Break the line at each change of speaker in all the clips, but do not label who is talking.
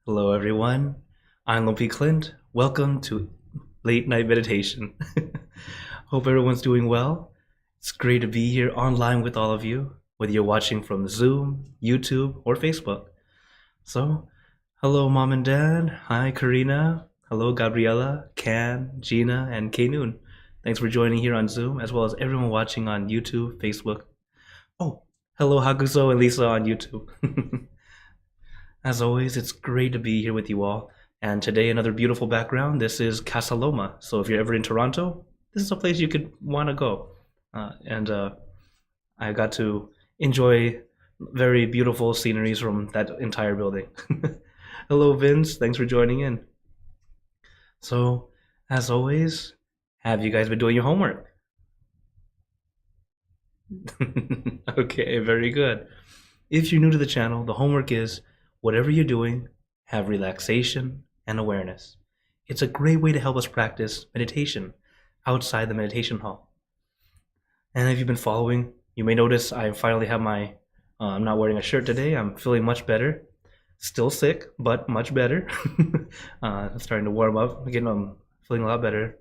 Hello, everyone. I'm Lumpy Clint. Welcome to Late Night Meditation. Hope everyone's doing well. It's great to be here online with all of you, whether you're watching from Zoom, YouTube, or Facebook. So, hello, Mom and Dad. Hi, Karina. Hello, Gabriella, Can, Gina, and K Noon. Thanks for joining here on Zoom, as well as everyone watching on YouTube, Facebook. Oh, hello, Hakuso and Lisa on YouTube. As always, it's great to be here with you all. And today, another beautiful background. This is Casa Loma. So if you're ever in Toronto, this is a place you could want to go. And I got to enjoy very beautiful sceneries from that entire building. Hello, Vince. Thanks for joining in. So, as always, have you guys been doing your homework? Okay, very good. If you're new to the channel, the homework is whatever you're doing, have relaxation and awareness. It's a great way to help us practice meditation outside the meditation hall. And if you've been following, you may notice I finally have my, I'm not wearing a shirt today. I'm feeling much better. Still sick, but much better. Starting to warm up. Again, I'm feeling a lot better.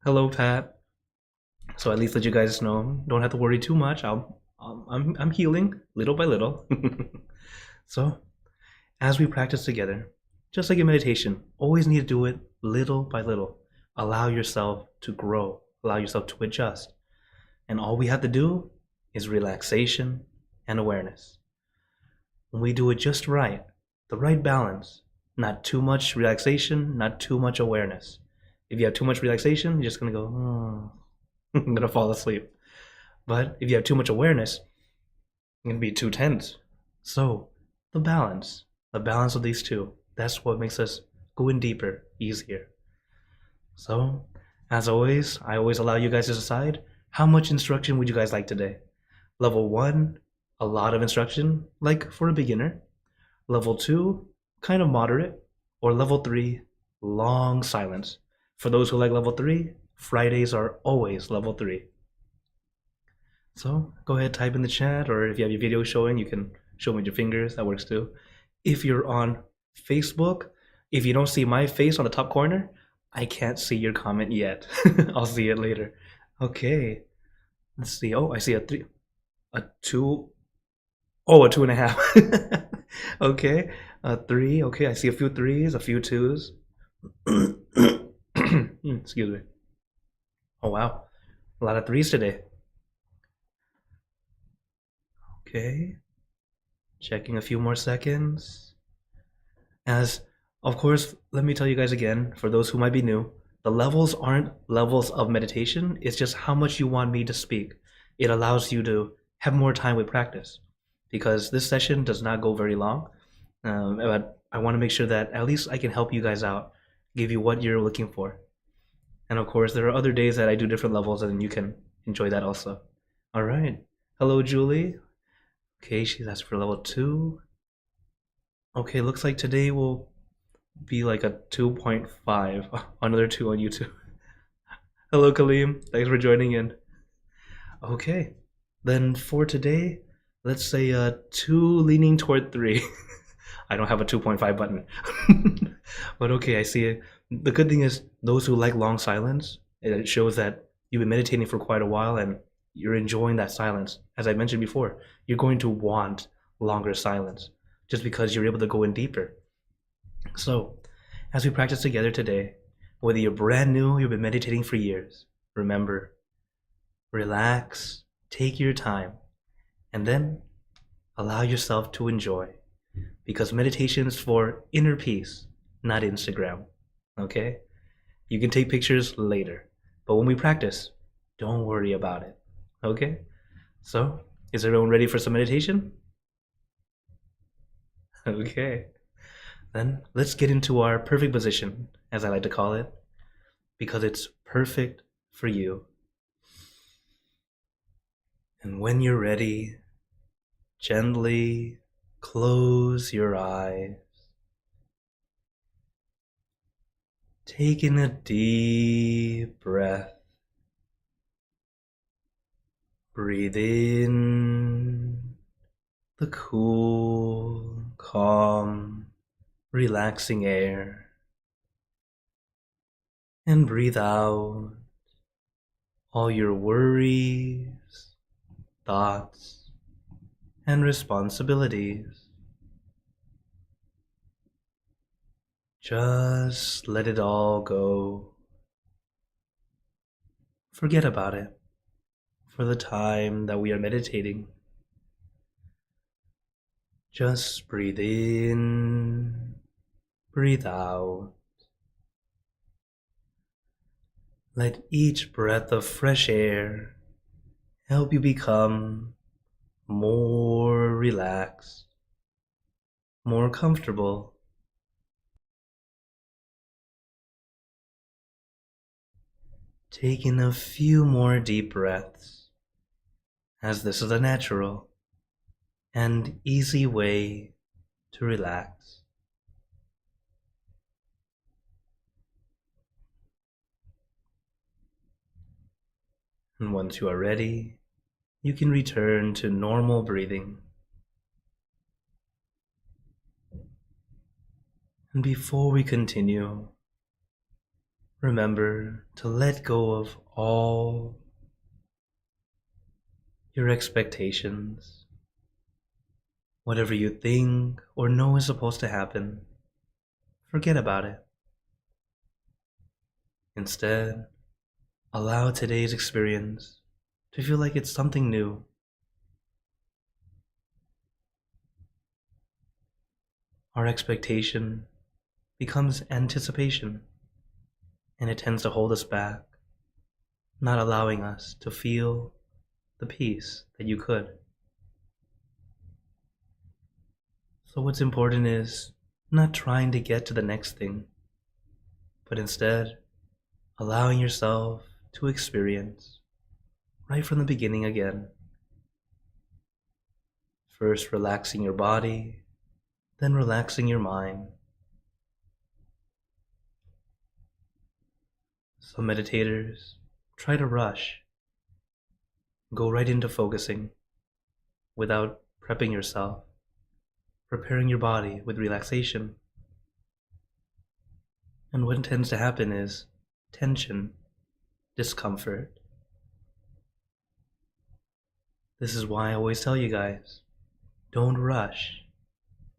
Hello, Pat. So at least let you guys know, don't have to worry too much. I'm healing little by little. So as we practice together, just like in meditation, always need to do it little by little. Allow yourself to grow, allow yourself to adjust. And all we have to do is relaxation and awareness. When we do it just right, the right balance, not too much relaxation, not too much awareness. If you have too much relaxation, you're just going to go, oh, I'm going to fall asleep. But if you have too much awareness, you're going to be too tense. So the balance of these two, that's what makes us go in deeper, easier. So, as always, I always allow you guys to decide how much instruction would you guys like today. Level 1, a lot of instruction, like for a beginner. Level 2, kind of moderate. Or level 3, long silence. For those who like level 3, Fridays are always level 3. So go ahead, type in the chat, or if you have your video showing, you can show me with your fingers. That works too. If you're on Facebook, if you don't see my face on the top corner, I can't see your comment yet. I'll see it later. Okay. Let's see. Oh, I see a 3, a 2. Oh, a 2.5. Okay. A 3. Okay, I see a few 3s, a few 2s. Excuse me. Oh, wow. A lot of 3s today. Okay. Checking a few more seconds. As, of course, let me tell you guys again, for those who might be new, the levels aren't levels of meditation, it's just how much you want me to speak. It allows you to have more time with practice. Because this session does not go very long, but I want to make sure that at least I can help you guys out, give you what you're looking for. And of course, there are other days that I do different levels, and you can enjoy that also. All right. Hello, Julie. Okay, she's asked for level 2. Okay, looks like today will be like a 2.5. Another 2 on YouTube. Hello, Kaleem. Thanks for joining in. Okay, then for today, let's say 2 leaning toward 3. I don't have a 2.5 button. But okay, I see it. The good thing is, those who like long silence, it shows that you've been meditating for quite a while and you're enjoying that silence. As I mentioned before, you're going to want longer silence just because you're able to go in deeper. So, as we practice together today, whether you're brand new, you've been meditating for years, remember, relax, take your time, and then allow yourself to enjoy. Because meditation is for inner peace, not Instagram. Okay? You can take pictures later, but when we practice, don't worry about it. Okay? So, is everyone ready for some meditation? Okay. Then let's get into our perfect position, as I like to call it, because it's perfect for you. And when you're ready, gently close your eyes. Take in a deep breath. Breathe in the cool, calm relaxing air, and breathe out all your worries, thoughts, and responsibilities. Just let it all go. Forget about it for the time that we are meditating. Just breathe in, breathe out. Let each breath of fresh air help you become more relaxed, more comfortable. Take in a few more deep breaths, as this is a natural and easy way to relax. And once you are ready, you can return to normal breathing. And before we continue, remember to let go of all your expectations. Whatever you think or know is supposed to happen, forget about it. Instead, allow today's experience to feel like it's something new. Our expectation becomes anticipation, and it tends to hold us back, not allowing us to feel the peace that you could. So what's important is not trying to get to the next thing, but instead allowing yourself to experience right from the beginning again. First relaxing your body, then relaxing your mind. Some meditators try to rush, go right into focusing without prepping yourself, preparing your body with relaxation. And what tends to happen is tension, discomfort. This is why I always tell you guys, don't rush,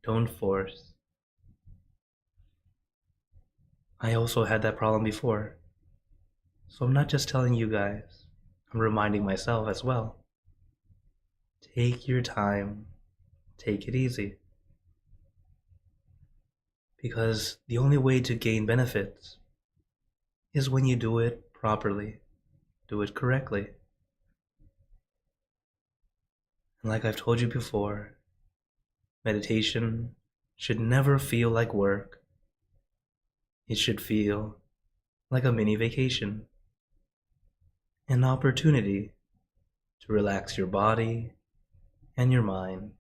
don't force. I also had that problem before. So I'm not just telling you guys, I'm reminding myself as well. Take your time, take it easy. Because the only way to gain benefits is when you do it properly, do it correctly. And like I've told you before, meditation should never feel like work. It should feel like a mini vacation, an opportunity to relax your body and your mind.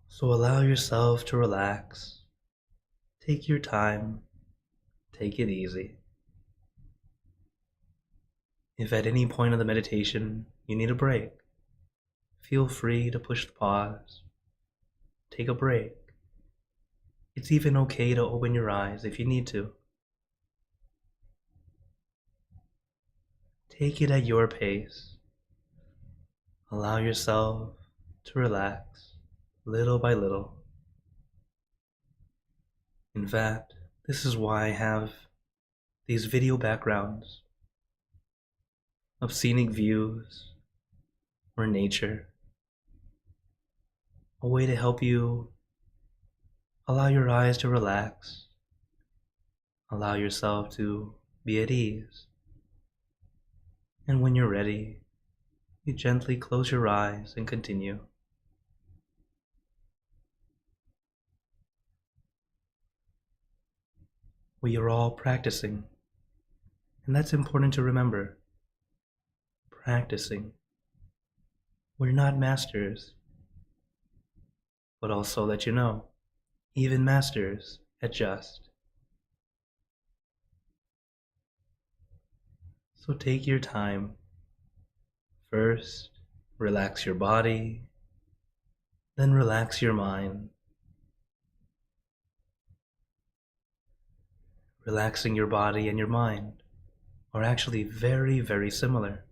So allow yourself to relax. Take your time. Take it easy. If at any point of the meditation you need a break, feel free to push the pause. Take a break. It's even okay to open your eyes if you need to. Take it at your pace. Allow yourself to relax little by little. In fact, this is why I have these video backgrounds of scenic views or nature, a way to help you allow your eyes to relax, allow yourself to be at ease. And when you're ready, you gently close your eyes and continue. We are all practicing, and that's important to remember. Practicing. We're not masters, but also let you know, even masters adjust. So take your time. First, relax your body, Then relax your mind. Relaxing your body and your mind are actually very, very similar.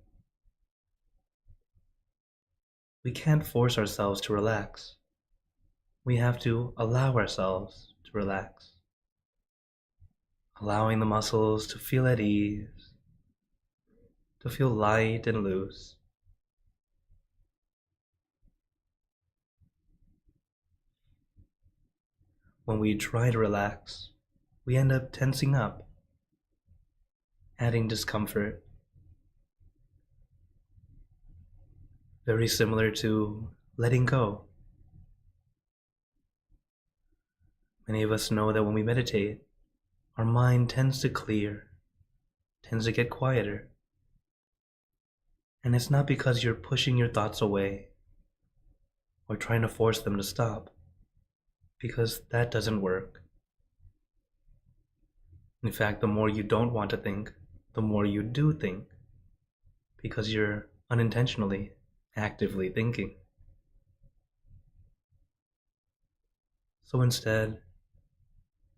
We can't force ourselves to relax. We have to allow ourselves to relax. Allowing the muscles to feel at ease, to feel light and loose. When we try to relax, we end up tensing up, adding discomfort. Very similar to letting go. Many of us know that when we meditate, our mind tends to clear, tends to get quieter. And it's not because you're pushing your thoughts away or trying to force them to stop, because that doesn't work. In fact, the more you don't want to think, the more you do think, because you're unintentionally, actively thinking. So instead,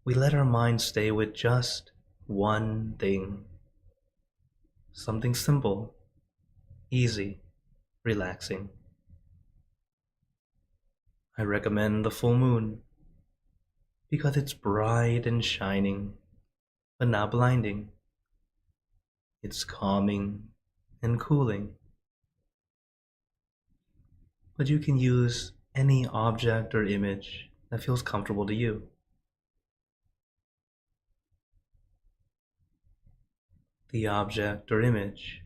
we let our mind stay with just one thing. Something simple, easy, relaxing. I recommend the full moon because it's bright and shining, but not blinding. It's calming and cooling. But you can use any object or image that feels comfortable to you. The object or image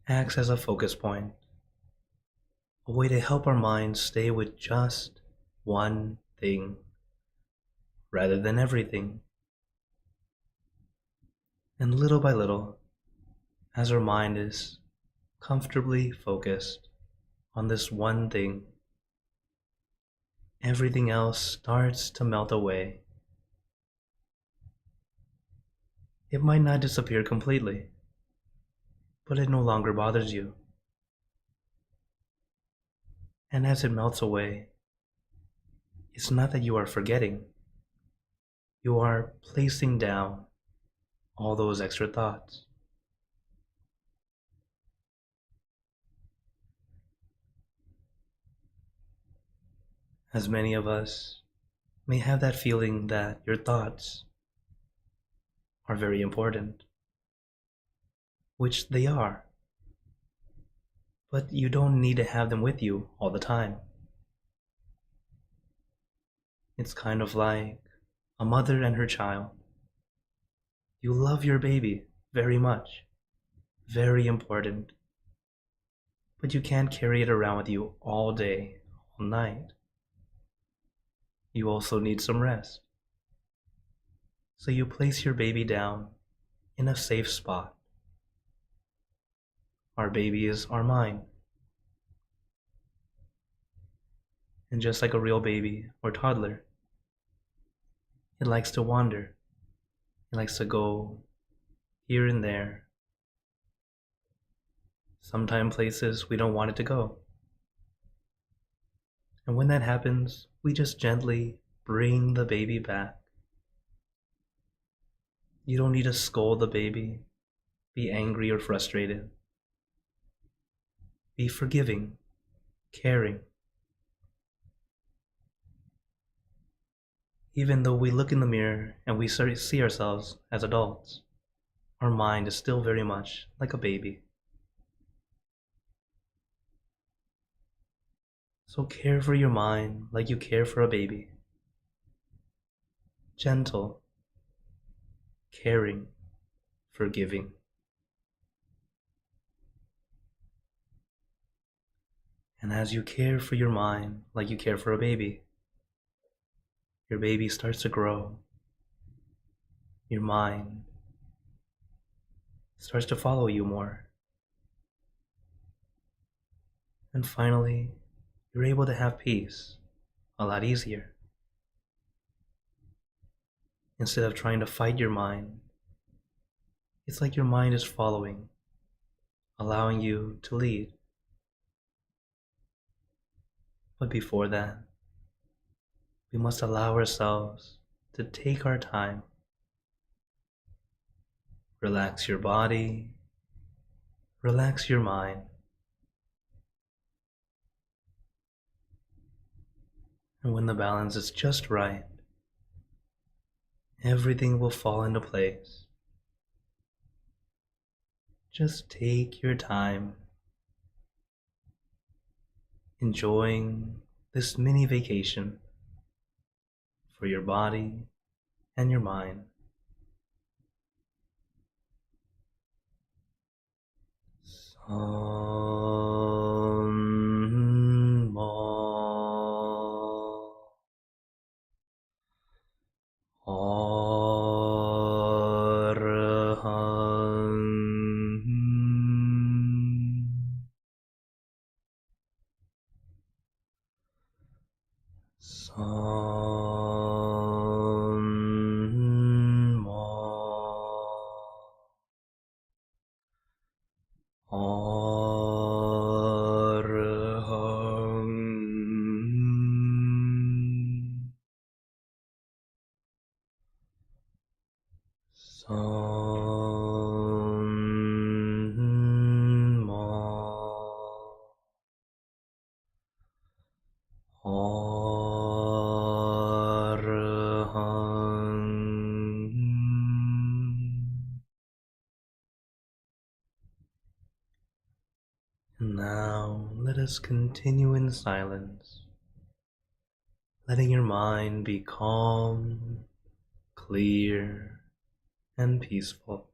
acts as a focus point, a way to help our minds stay with just one thing rather than everything. And little by little, as our mind is comfortably focused on this one thing, everything else starts to melt away. It might not disappear completely, but it no longer bothers you. And as it melts away, it's not that you are forgetting. You are placing down all those extra thoughts. As many of us may have that feeling that your thoughts are very important, which they are, but you don't need to have them with you all the time. It's kind of like a mother and her child. You love your baby very much, very important, but you can't carry it around with you all day, all night. You also need some rest. So you place your baby down in a safe spot. Our baby is our mind. And just like a real baby or toddler, it likes to wander. It likes to go here and there, sometimes places we don't want it to go. And when that happens, we just gently bring the baby back. You don't need to scold the baby, be angry or frustrated. Be forgiving, caring. Even though we look in the mirror and we see ourselves as adults, our mind is still very much like a baby. So care for your mind like you care for a baby. Gentle, caring, forgiving. And as you care for your mind like you care for a baby, your baby starts to grow. Your mind starts to follow you more. And finally, you're able to have peace a lot easier. Instead of trying to fight your mind, it's like your mind is following, allowing you to lead. But before that, we must allow ourselves to take our time. Relax your body, relax your mind, and when the balance is just right, everything will fall into place. Just take your time, enjoying this mini vacation for your body and your mind. And now let us continue in silence, letting your mind be calm, clear, and peaceful.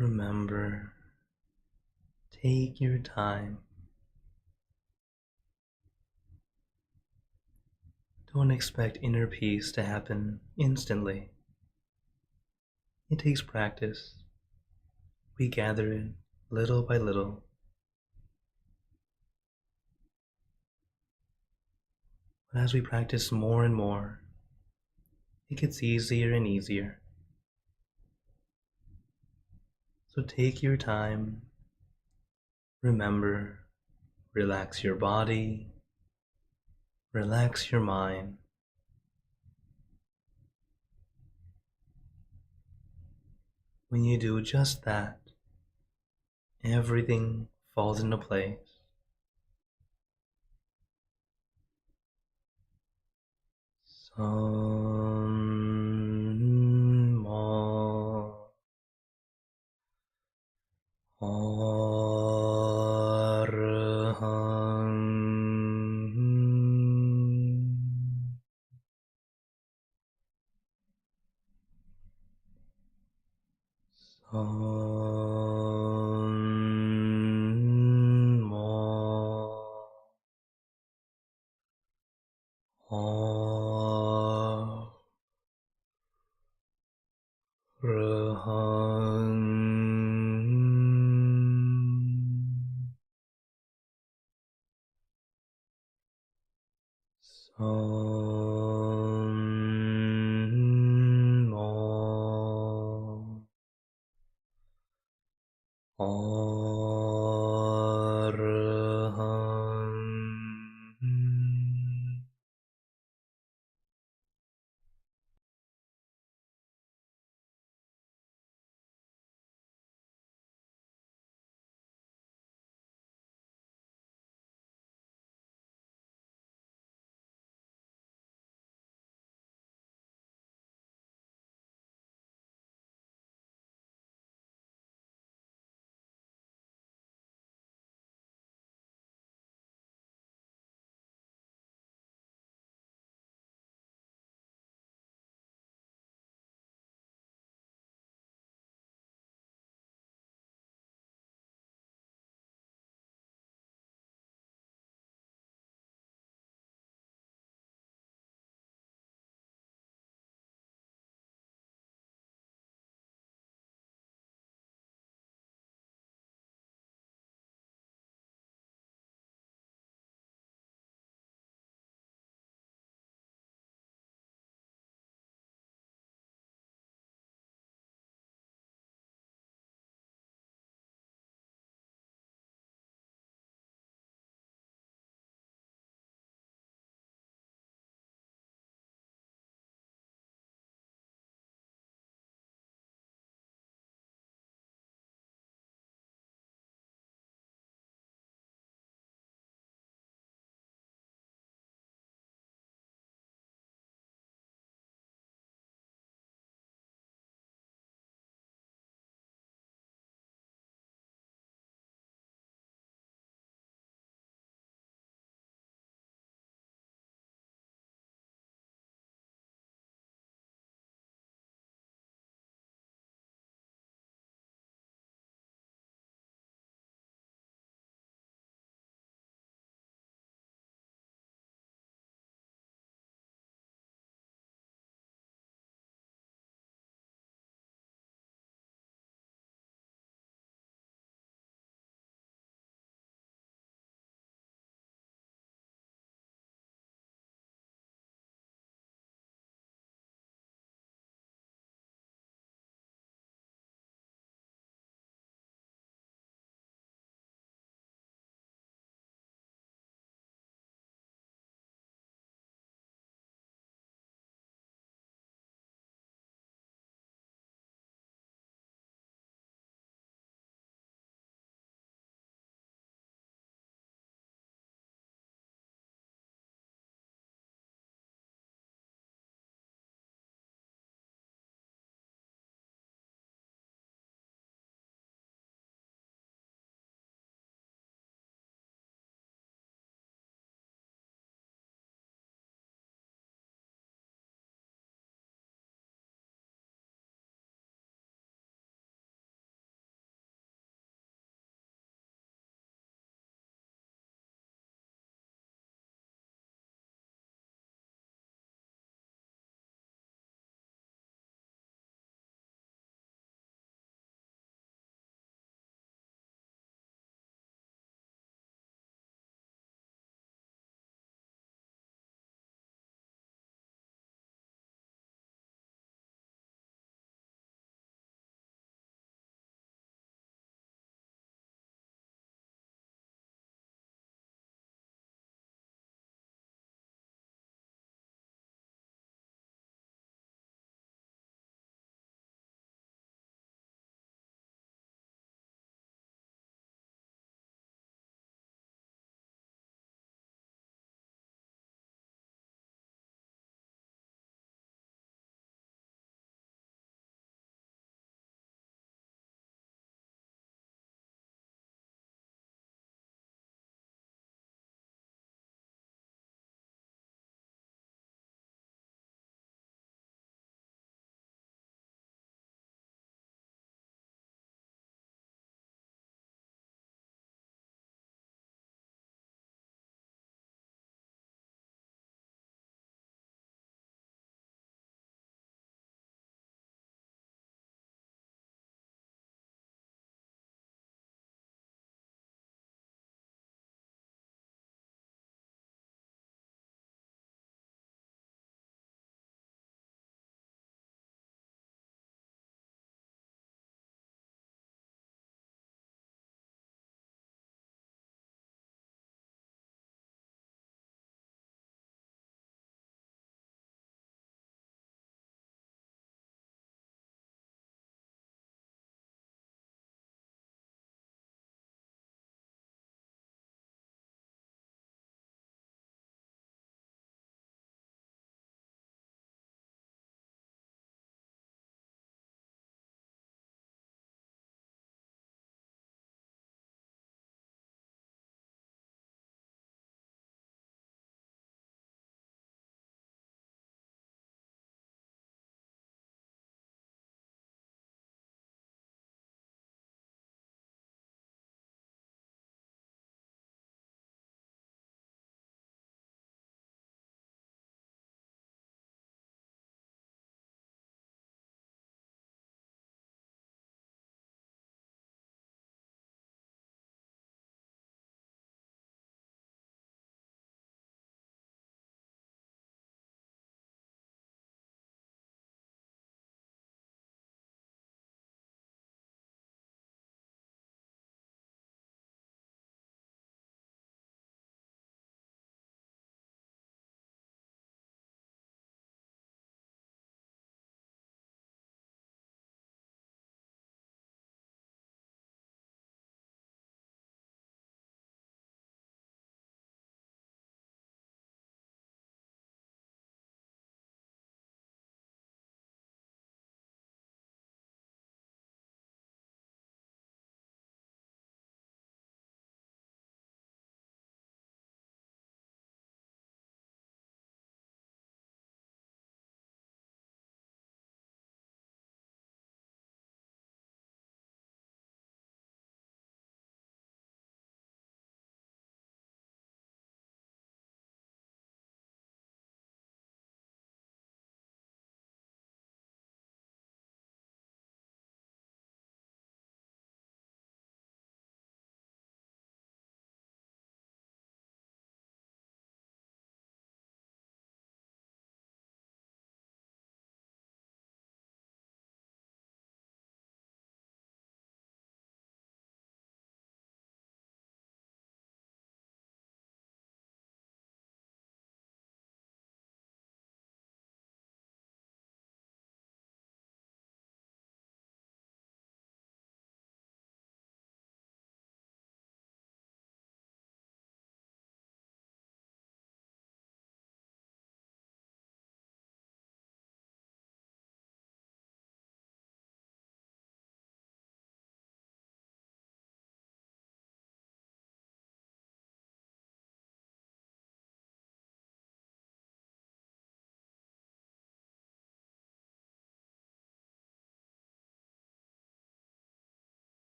Remember, take your time. Don't expect inner peace to happen instantly. It takes practice. We gather it little by little. But as we practice more and more, it gets easier and easier. So take your time. Remember, relax your body, relax your mind. When you do just that, everything falls into place. Samma Arahang.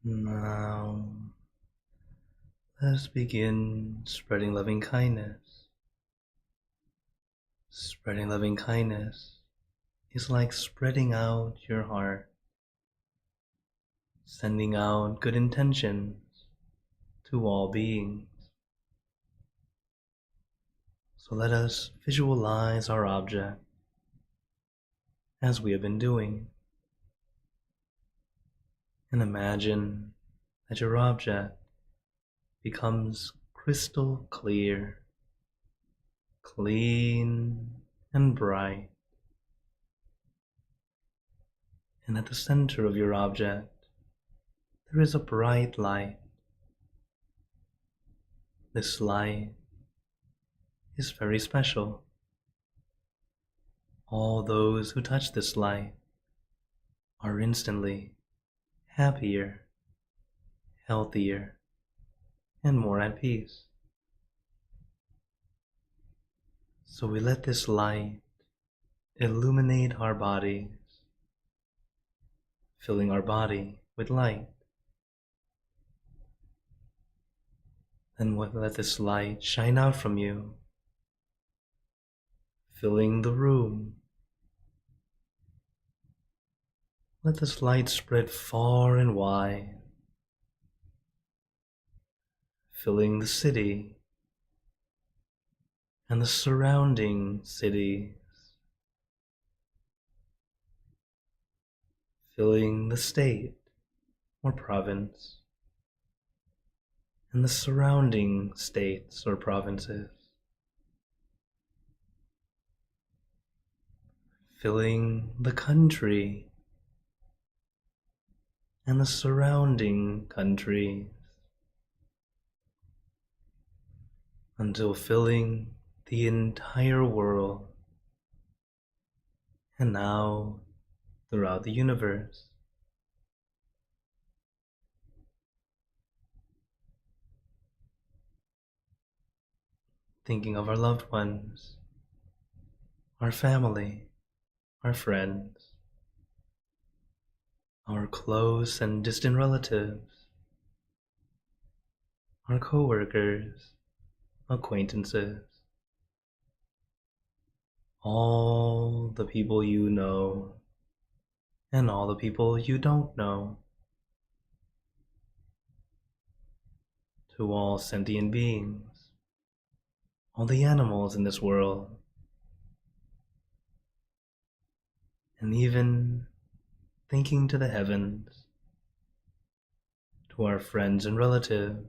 Now, let's begin spreading loving kindness. Spreading loving kindness is like spreading out your heart, sending out good intentions to all beings. So let us visualize our object as we have been doing, and imagine that your object becomes crystal clear, clean and bright. And at the center of your object, there is a bright light. This light is very special. All those who touch this light are instantly happier, healthier, and more at peace. So we let this light illuminate our bodies, filling our body with light. Then let this light shine out from you, filling the room. Let this light spread far and wide, filling the city and the surrounding cities, filling the state or province and the surrounding states or provinces, filling the country and the surrounding countries, until filling the entire world, and now throughout the universe. Thinking of our loved ones, our family, our friends, our close and distant relatives, our co-workers, acquaintances, all the people you know, and all the people you don't know, to all sentient beings, all the animals in this world, and even thinking to the heavens, to our friends and relatives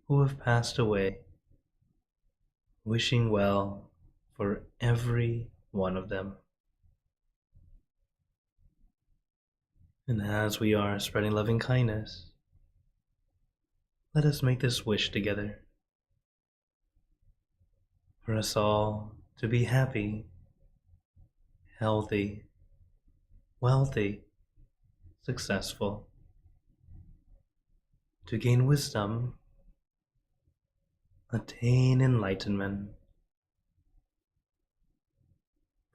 who have passed away, wishing well for every one of them. And as we are spreading loving kindness, let us make this wish together, for us all to be happy, healthy, wealthy, successful, to gain wisdom, attain enlightenment,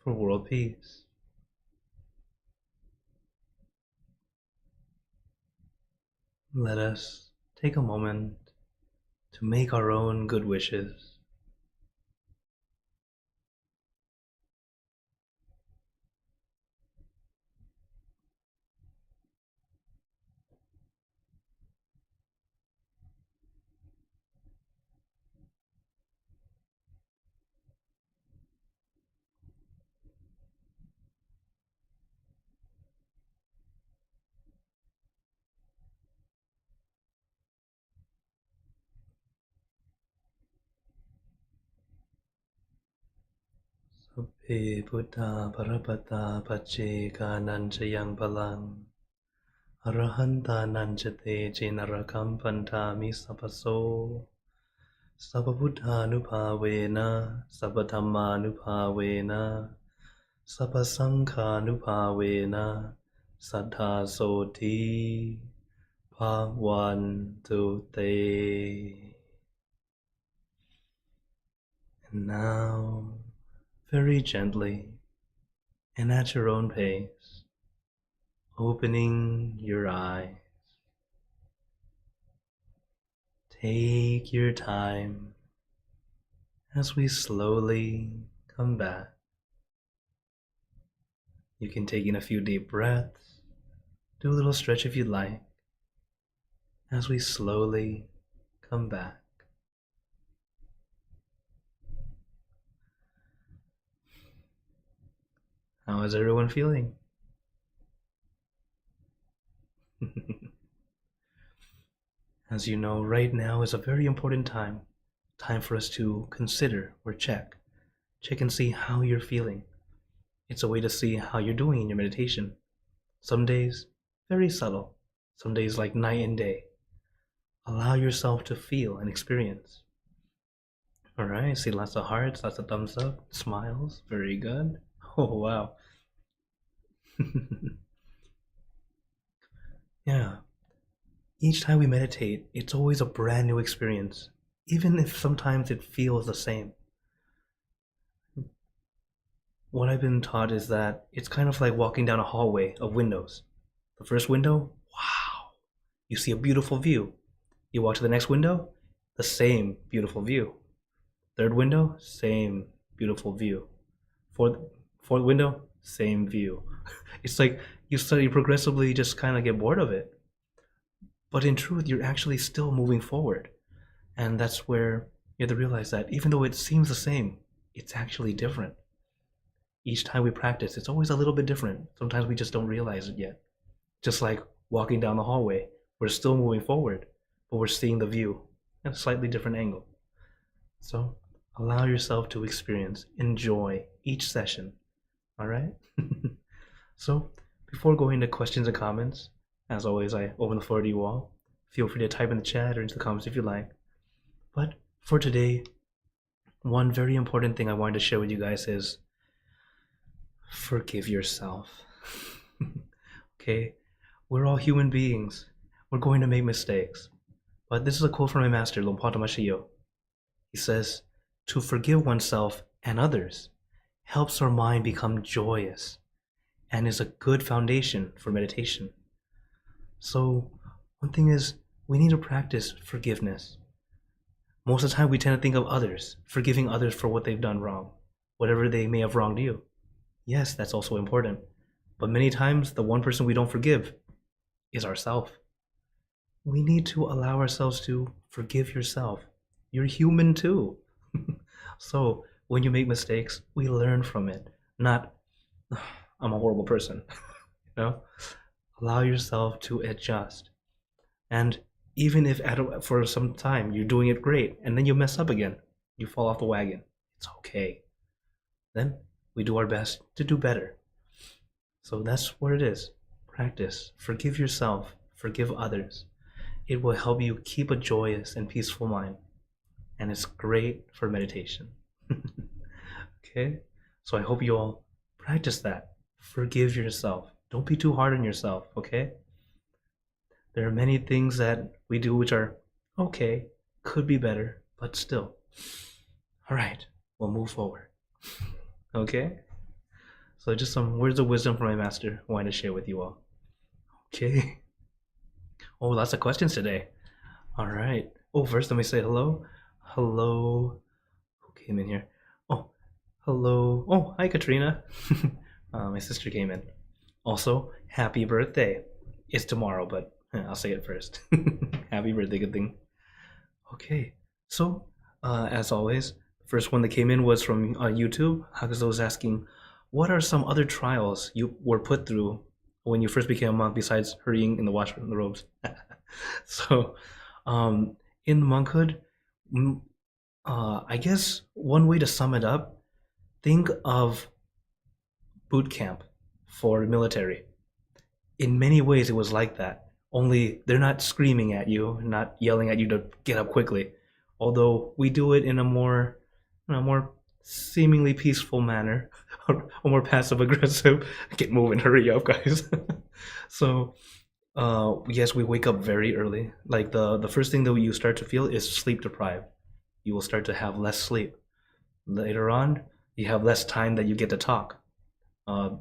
for world peace. Let us take a moment to make our own good wishes. Sabbe Buddha Parapata Pacceka Nanchayang Palang Arahanta Nanchate Jenarakam Pantami Sapaso Sabbabuddha Nupavena Sabbatama Nupavena Sabbasankha Nupavena Saddha Soti Bhavantu Te. And now, very gently and at your own pace, opening your eyes, Take your time as we slowly come back. You can take in a few deep breaths, do a little stretch if you'd like, as we slowly come back. How is everyone feeling? As you know, right now is a very important time for us to consider or check and see how you're feeling. It's a way to see how you're doing in your meditation. Some days, very subtle. Some days like night and day. Allow yourself to feel and experience. All right, I see lots of hearts, lots of thumbs up, smiles. Very good. Oh, wow. Yeah. Each time we meditate, it's always a brand new experience, even if sometimes it feels the same. What I've been taught is that it's kind of like walking down a hallway of windows. The first window, wow, you see a beautiful view. You walk to the next window, the same beautiful view. Third window, same beautiful view. Fourth window, same view. It's like you progressively just kind of get bored of it. But in truth, you're actually still moving forward. And that's where you have to realize that even though it seems the same, it's actually different. Each time we practice, it's always a little bit different. Sometimes we just don't realize it yet. Just like walking down the hallway, we're still moving forward, but we're seeing the view at a slightly different angle. So allow yourself to experience, enjoy each session. All right? So before going to questions and comments, as always, I open the floor to you all. Feel free to type in the chat or into the comments if you like. But for today, one very important thing I wanted to share with you guys is forgive yourself. Okay? We're all human beings. We're going to make mistakes. But this is a quote from my master, Lompa Tamashiyo. He says, "To forgive oneself and others helps our mind become joyous and is a good foundation for meditation." So one thing is, we need to practice forgiveness. Most of the time we tend to think of others, forgiving others for what they've done wrong, whatever they may have wronged you. Yes, that's also important. But many times the one person we don't forgive is ourselves. We need to allow ourselves to forgive yourself. You're human too. So when you make mistakes, we learn from it. Not, I'm a horrible person. You know? Allow yourself to adjust. And even if for some time you're doing it great and then you mess up again, you fall off the wagon, it's okay. Then we do our best to do better. So that's what it is. Practice. Forgive yourself. Forgive others. It will help you keep a joyous and peaceful mind. And it's great for meditation. Okay? So I hope you all practice that. Forgive yourself. Don't be too hard on yourself, okay? There are many things that we do which are okay, could be better, but still. All right, we'll move forward. Okay? So just some words of wisdom from my master I wanted to share with you all. Okay. Oh, lots of questions today. All right. Oh, first let me say hello. Hello. Who came in here? Oh, hello. Oh, hi, Katrina. My sister came in. Also, happy birthday. It's tomorrow, but I'll say it first. Happy birthday, good thing. Okay, so as always, the first one that came in was from YouTube. Hakazo was asking, what are some other trials you were put through when you first became a monk besides hurrying in the washroom, the robes? So, in monkhood, I guess one way to sum it up, think of boot camp for military. In many ways, it was like that. Only they're not screaming at you, not yelling at you to get up quickly. Although we do it in a more seemingly peaceful manner, or more passive aggressive. Get moving, hurry up, guys. So, yes, we wake up very early. Like the first thing that you start to feel is sleep deprived. You will start to have less sleep. Later on, you have less time that you get to talk.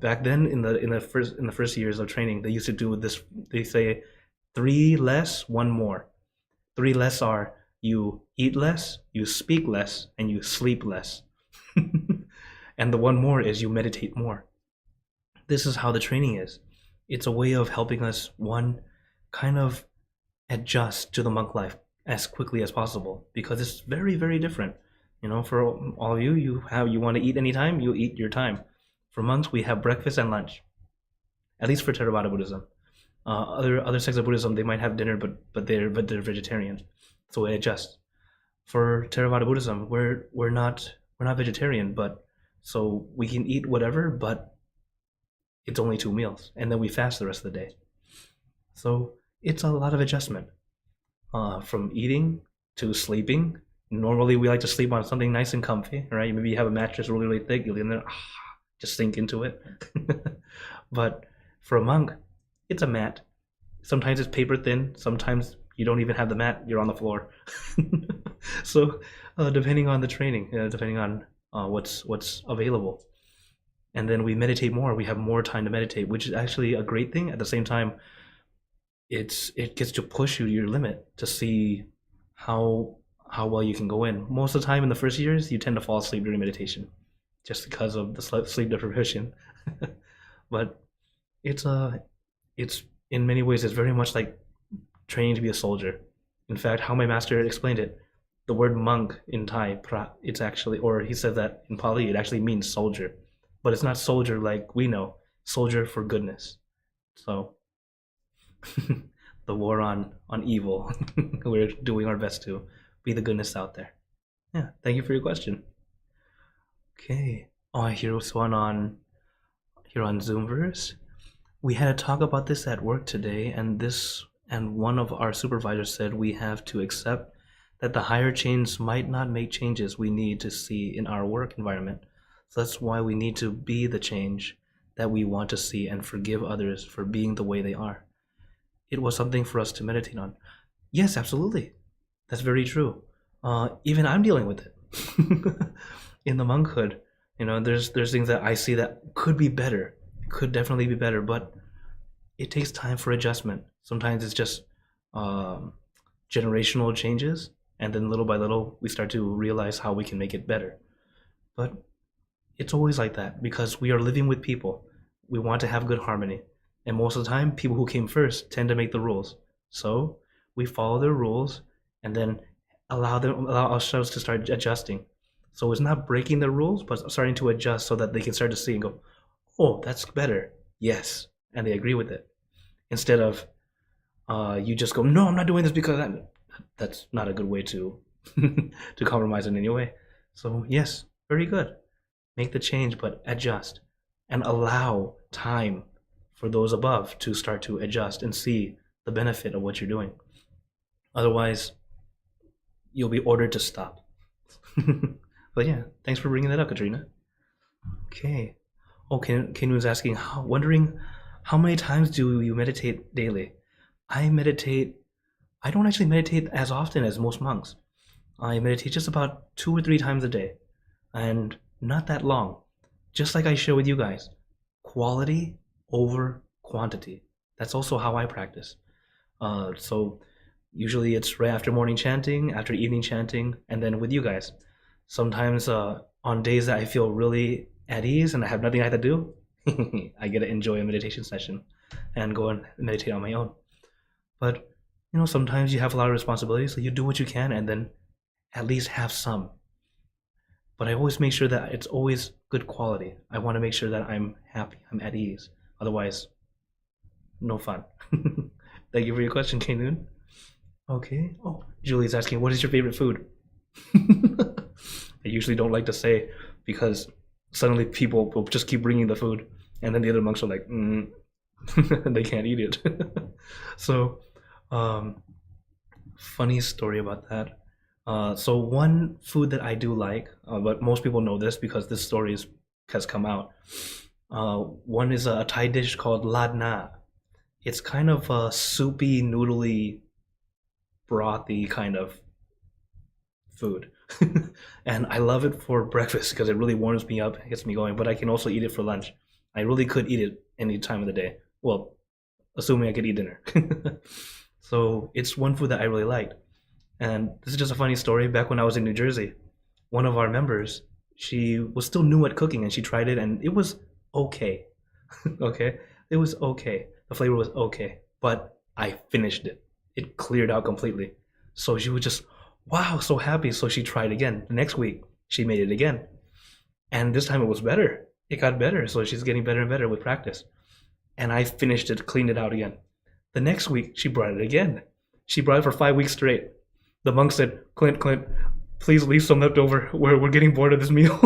Back then, in the first years of training, they used to do this. They say 3 less, 1 more. 3 less are You eat less, you speak less, and you sleep less. And the one more is you meditate more. This is how the training is. It's a way of helping us, one, kind of adjust to the monk life as quickly as possible, because it's very, very different. For all of you, you want to eat anytime, you eat your time. For monks, we have breakfast and lunch, at least for Theravada Buddhism. Other sects of Buddhism, they might have dinner, but they're vegetarian, so it adjusts. For Theravada Buddhism, we're not vegetarian, but so we can eat whatever, but it's only 2 meals, and then we fast the rest of the day. So it's a lot of adjustment, from eating to sleeping. Normally, we like to sleep on something nice and comfy, right? Maybe you have a mattress really, really thick, you lay in there, just sink into it. But for a monk, it's a mat. Sometimes it's paper thin. Sometimes you don't even have the mat. You're on the floor. So depending on the training, depending on what's available. And then we meditate more. We have more time to meditate, which is actually a great thing. At the same time, it gets to push you to your limit to see how well you can go in. Most of the time in the first years, you tend to fall asleep during meditation just because of the sleep deprivation. But it's in many ways, it's very much like training to be a soldier. In fact, how my master explained it, the word monk in Thai, it's actually, or he said that in Pali, it actually means soldier. But it's not soldier like we know, soldier for goodness. So the war on evil, we're doing our best to be the goodness out there. Yeah, thank you for your question. Okay. Oh, here's one on Zoomverse. We had a talk about this at work today, and one of our supervisors said we have to accept that the higher chains might not make changes we need to see in our work environment. So that's why we need to be the change that we want to see and forgive others for being the way they are. It was something for us to meditate on. Yes, absolutely. That's very true. Even I'm dealing with it. In the monkhood, there's things that I see that could be better, could definitely be better, but it takes time for adjustment. Sometimes it's just generational changes, and then little by little we start to realize how we can make it better. But it's always like that because we are living with people. We want to have good harmony, and most of the time people who came first tend to make the rules, so we follow their rules and then allow ourselves to start adjusting. So it's not breaking the rules, but starting to adjust so that they can start to see and go, oh, that's better, yes, and they agree with it. Instead of you just go, no, I'm not doing this because that's not a good way to to compromise in any way. So yes, very good. Make the change, but adjust and allow time for those above to start to adjust and see the benefit of what you're doing. Otherwise, you'll be ordered to stop. But yeah, thanks for bringing that up, Katrina. Okay. Oh, Ken was asking, wondering how many times do you meditate daily? I don't actually meditate as often as most monks. I meditate just about 2 or 3 times a day, and not that long. Just like I share with you guys, quality over quantity. That's also how I practice. So usually it's right after morning chanting, after evening chanting, and then with you guys. Sometimes on days that I feel really at ease and I have nothing I have to do, I get to enjoy a meditation session and go and meditate on my own. But sometimes you have a lot of responsibilities, so you do what you can and then at least have some. But I always make sure that it's always good quality. I want to make sure that I'm happy, I'm at ease. Otherwise, no fun. Thank you for your question, K-Noon. Okay. Oh, Julie's asking, what is your favorite food? I usually don't like to say because suddenly people will just keep bringing the food and then the other monks are like, and they can't eat it. So, funny story about that. So one food that I do like, but most people know this because this story has come out. One is a Thai dish called lad na. It's kind of a soupy, noodly, brothy kind of food. And I love it for breakfast because it really warms me up, gets me going, but I can also eat it for lunch. I really could eat it any time of the day. Well, assuming I could eat dinner. So it's one food that I really liked. And this is just a funny story. Back when I was in New Jersey, one of our members, she was still new at cooking and she tried it and it was okay. Okay? It was okay. The flavor was okay. But I finished it. It cleared out completely. So she was just, wow, so happy. So she tried again. The next week, she made it again. And this time it was better. It got better. So she's getting better and better with practice. And I finished it, cleaned it out again. The next week, she brought it again. She brought it for 5 weeks straight. The monk said, Clint, please leave some left over. We're getting bored of this meal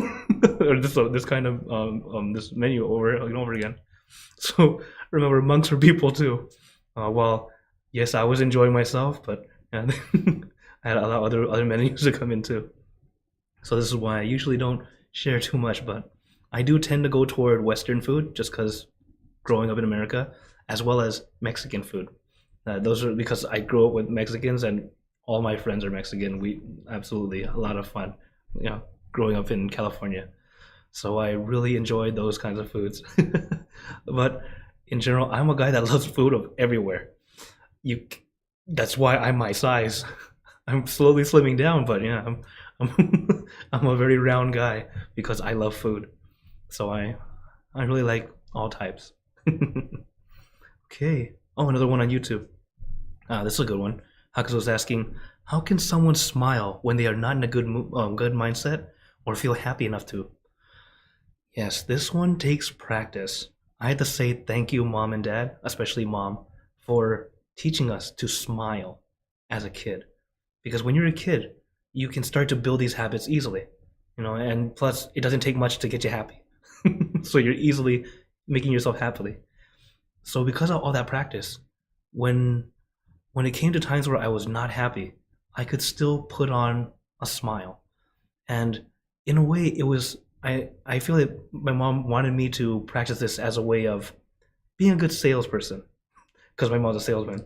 or this kind of this menu over and over again. So remember, monks are people too. Well, yes, I was enjoying myself, but yeah, I had a lot of other menus to come in too. So this is why I usually don't share too much, but I do tend to go toward Western food just because growing up in America, as well as Mexican food. Those are because I grew up with Mexicans and all my friends are Mexican. We absolutely a lot of fun, growing up in California. So I really enjoyed those kinds of foods. But in general, I'm a guy that loves food of everywhere. You, that's why I'm my size. I'm slowly slimming down, but yeah, I'm I'm a very round guy because I love food. So I really like all types. Okay. Oh, another one on YouTube. This is a good one. Hakus was asking, how can someone smile when they are not in a good mindset or feel happy enough to? Yes, this one takes practice. I had to say thank you, mom and dad, especially mom, for teaching us to smile as a kid. Because when you're a kid, you can start to build these habits easily, and plus it doesn't take much to get you happy. So you're easily making yourself happily. So because of all that practice, when it came to times where I was not happy, I could still put on a smile. And in a way, it was I feel that my mom wanted me to practice this as a way of being a good salesperson, because my mom's a salesman.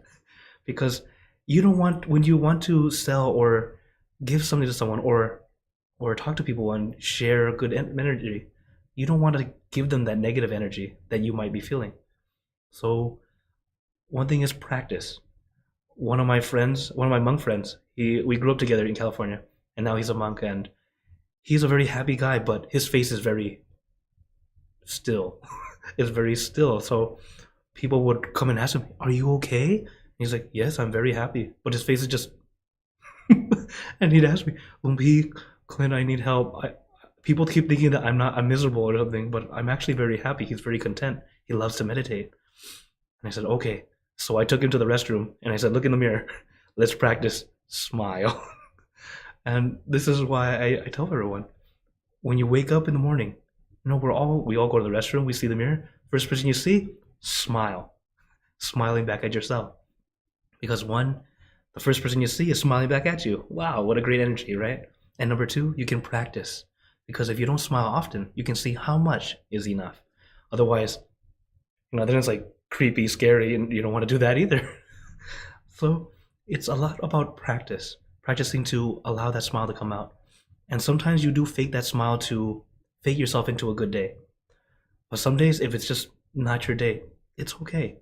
Because you don't want when you want to sell or give something to someone or talk to people and share good energy, you don't want to give them that negative energy that you might be feeling. So one thing is practice. One of my monk friends, we grew up together in California, and now he's a monk, and he's a very happy guy, but his face is very still. It's very still. So people would come and ask him, "Are you okay?" And he's like, "Yes, I'm very happy," but his face is just. And he'd ask me, "Lumpi, Clint, I need help." People keep thinking that I'm miserable or something, but I'm actually very happy. He's very content. He loves to meditate. And I said, "Okay." So I took him to the restroom and I said, "Look in the mirror. Let's practice smile." And this is why I tell everyone, when you wake up in the morning, we all go to the restroom, we see the mirror. First person you see, smile. Smiling back at yourself. Because one, the first person you see is smiling back at you. Wow, what a great energy, right? And number two, you can practice. Because if you don't smile often, you can see how much is enough. Otherwise, then it's like creepy, scary, and you don't want to do that either. So it's a lot about practice, practicing to allow that smile to come out. And sometimes you do fake that smile to fake yourself into a good day. But some days, if it's just not your day, it's okay.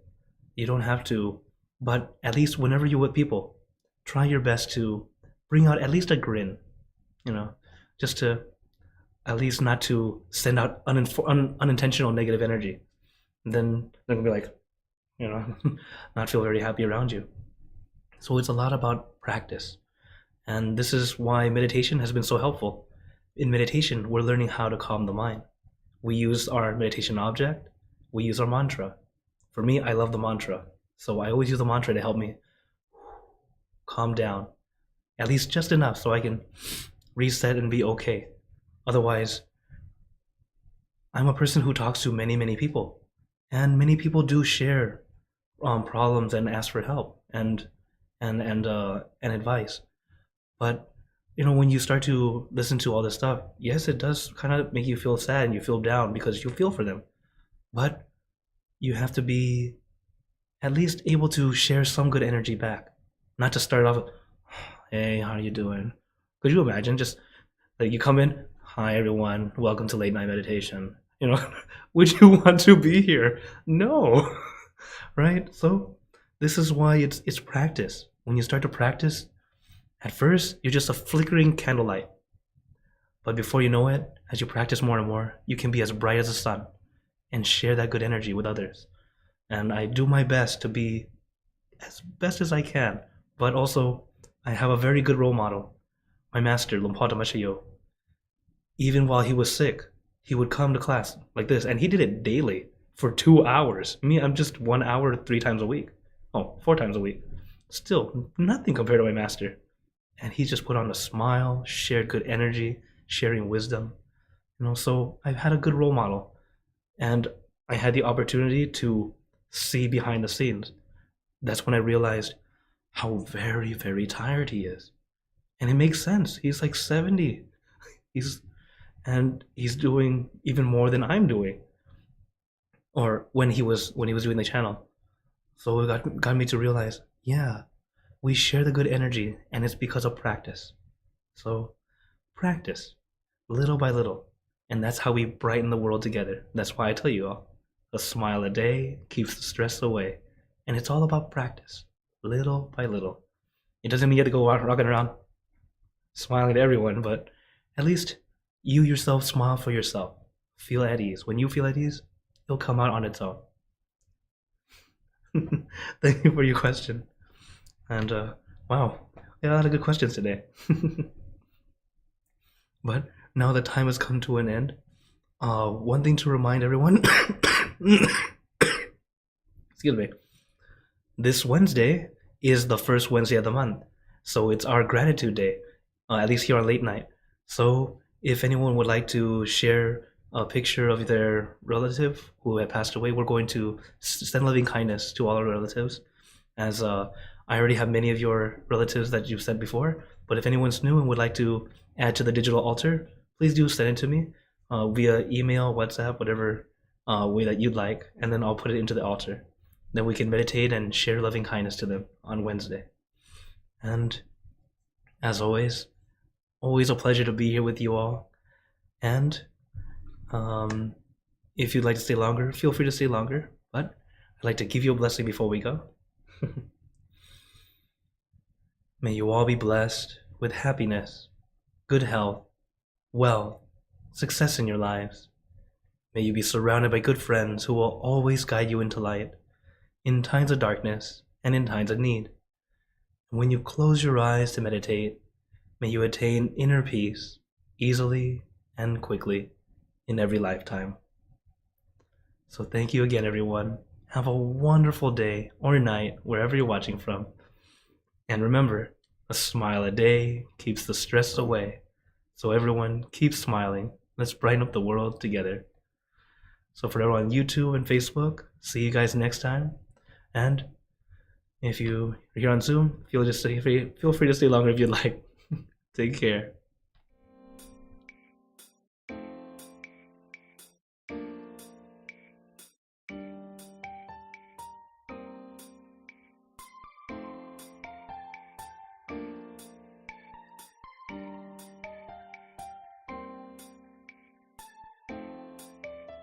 You don't have to. But at least whenever you're with people, try your best to bring out at least a grin, just to at least not to send out unintentional negative energy. And then they're going to be like, not feel very happy around you. So it's a lot about practice. And this is why meditation has been so helpful. In meditation, we're learning how to calm the mind. We use our meditation object. We use our mantra. For me, I love the mantra. So I always use the mantra to help me calm down. At least just enough so I can reset and be okay. Otherwise, I'm a person who talks to many, many people. And many people do share problems and ask for help and advice. But when you start to listen to all this stuff, yes, it does kind of make you feel sad and you feel down because you feel for them. But you have to be at least able to share some good energy back. Not to start off, "Hey, how are you doing?" Could you imagine just like you come in, "Hi everyone, welcome to late night meditation." Would you want to be here? No. Right? So this is why it's practice. When you start to practice, At first, you're just a flickering candlelight. But before you know it, as you practice more and more, you can be as bright as the sun and share that good energy with others. And I do my best to be as best as I can, but also I have a very good role model, my master, Lumpata Mashayo. Even while he was sick, he would come to class like this, and he did it daily for 2 hours. Me, I'm just 1 hour 3 times a week. Oh, 4 times a week. Still, nothing compared to my master. And he just put on a smile, shared good energy, sharing wisdom. So I've had a good role model. And I had the opportunity to see behind the scenes. That's when I realized how very, very tired he is. And it makes sense. He's like 70. He's doing even more than I'm doing. Or when he was doing the channel. So it got me to realize, yeah, we share the good energy, and it's because of practice. So practice, little by little. And that's how we brighten the world together. That's why I tell you all, a smile a day keeps the stress away. And it's all about practice, little by little. It doesn't mean you have to go rocking around smiling at everyone, but at least you yourself smile for yourself. Feel at ease. When you feel at ease, it'll come out on its own. Thank you for your question. And wow, we had a lot of good questions today. But now the time has come to an end. One thing to remind everyone, excuse me, this Wednesday is the first Wednesday of the month. So it's our gratitude day, at least here on Late Night. So if anyone would like to share a picture of their relative who had passed away, we're going to send loving kindness to all our relatives. As I already have many of your relatives that you've sent before, but if anyone's new and would like to add to the digital altar, please do send it to me via email, WhatsApp, whatever way that you'd like, and then I'll put it into the altar. Then we can meditate and share loving kindness to them on Wednesday. And as always a pleasure to be here with you all. And if you'd like to stay longer, feel free to stay longer. But I'd like to give you a blessing before we go. May you all be blessed with happiness, good health, wealth, success in your lives. May you be surrounded by good friends who will always guide you into light, in times of darkness and in times of need. And when you close your eyes to meditate, may you attain inner peace easily and quickly in every lifetime. So thank you again, everyone. Have a wonderful day or night, wherever you're watching from. And remember, a smile a day keeps the stress away. So everyone, keep smiling. Let's brighten up the world together. So for everyone on YouTube and Facebook, see you guys next time. And if you're here on Zoom, feel free to stay longer if you'd like. Take care.